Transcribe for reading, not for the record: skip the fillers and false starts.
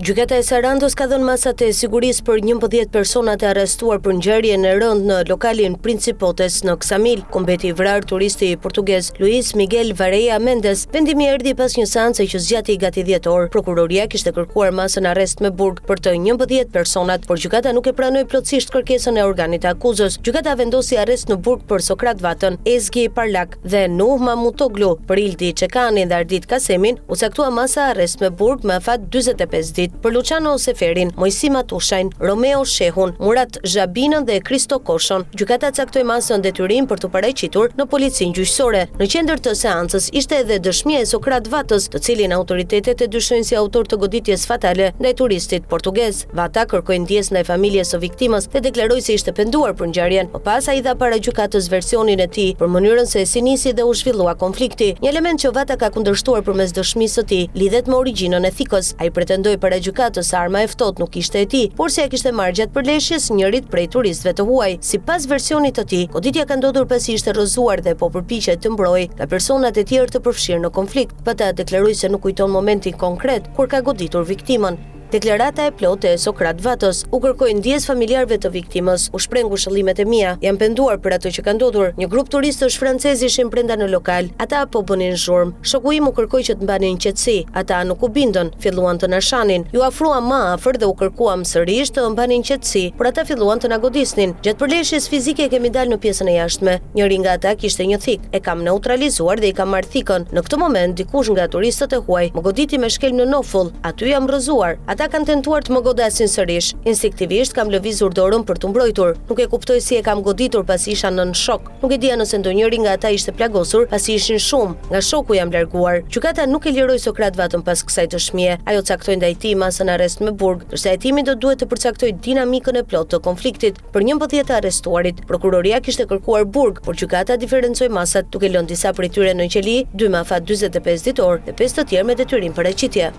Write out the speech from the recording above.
Gjykata e Sarandos ka dhënë masat e sigurisë për 11 personat e arrestuar për ngjarjen e rëndë në lokalin Principotes në Ksamil, ku mbeti i vrarë turisti portugez Luis Miguel Varela Mendes. Vendimi erdhi pas një seance që zgjati gati 10 orë. Prokuroria kishte kërkuar masën arrest me burg për të 11 personat, por gjykata nuk e pranoi plotësisht kërkesën e organit të akuzës. Gjykata vendosi arrest në burg për Sokrat Vatën, Ezgi Parlak dhe Nuh Mamutoglu. Për Ildi Çekanin dhe Ardit Kasemin u caktua masa arrest me burg me afat 45 ditë. Për Luciano Seferin, Mojsi Matushajn, Romeo Shehun, Murat Zhabinën dhe Kristo Koshon, gjykata caktoi masën detyrim për të paraqitur në policinë gjyqësore. Në qendër të seancës ishte edhe dëshmia e Sokrat Vatës, të cilin autoritetet e dyshojnë si autor të goditjes fatale ndaj turistit portugez. Vata kërkoi ndjesë ndaj familjes së viktimës dhe deklaroi se ishte penduar për ngjarjen. Më pas ai dha para gjykatës versionin e tij për mënyrën se si nisi dhe u zhvillua konflikti. Një element që Vata ka kundërshtuar përmes dëshmisë së tij lidhet me origjinën e thikës. Ai pretendoi para gjykatës arma e ftohtë nuk ishte e tij, por se e kishte marrë gjatë përleshjes njërit prej turistëve të huaj. Sipas versionit të tij, goditja ka ndodhur pasi ishte rrëzuar dhe po përpiqej të mbrojë nga personat e tjerë të përfshirë në konflikt. Vata deklaroi se nuk kujton momentin konkret kur ka goditur viktimën. Deklarata e plotë e Sokrat Vatës: u kërkoi ndjesë familjarëve të viktimës, u shprengu shëllimet e mia, jam penduar për atë që ka ndodhur. Një grup turistësh francezë ishin brenda në lokal, ata po bënin zhurmë. Shoku im u kërkoi që të mbanin qetësi, ata nuk u bindën, filluan të na shanin. Ju afruam më afër dhe u kërkuam sërish të mbanin qetësi, por ata filluan të na godisnin. Gjatë përleshjes fizike kemi dalë në pjesën e jashtme. Njëri nga ata kishte një thik, e kam neutralizuar dhe i kam marrë thikën. Në këtë moment dikush nga turistët e huaj më goditi me shkelm në nofull. Aty jam rrëzuar. Ata kanë tentuar të më godasin sërish. Instinktivisht kam lëvizur dorën për të mbrojtur. Nuk e kuptoj si e kam goditur pasi isha nën shok. Nuk e dija nëse ndonjëri nga ata ishte plagosur pasi ishin shumë. Nga shoku jam larguar. Gjykata nuk e liroi Sokrat Vatën pas kësaj dëshmie. Ajo caktoi ndaj tij masën arrest me burg, ndërsa hetimi do duhet të përcaktojë dinamikën e plotë të konfliktit. Për 11 të arrestuarit, prokuroria kishte kërkuar burg, por gjykata diferencoi masat, duke lënë disa prej tyre në qeli, 2 me afat 45 ditor dhe 5 të tjerë me detyrim paraqitje.